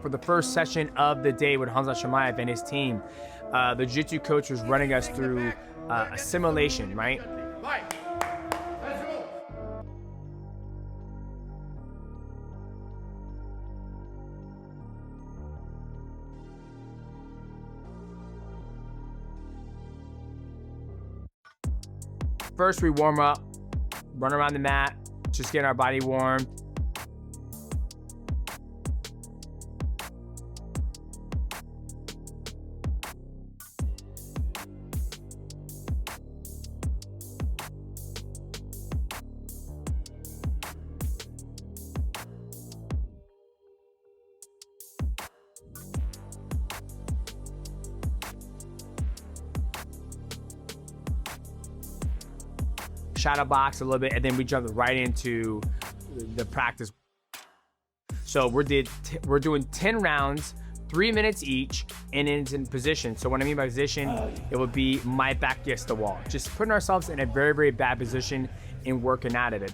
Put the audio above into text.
for the first session of the day with Khamzat Chimaev and his team. The jiu-jitsu coach was running us through a simulation, right? First, we warm up, run around the mat, just getting our body warm. Shadow box a little bit, and then we jumped right into the practice. So we're doing 10 rounds, 3 minutes each, and it's in position. So what I mean by position, it would be my back against the wall. Just putting ourselves in a very, very bad position and working out of it.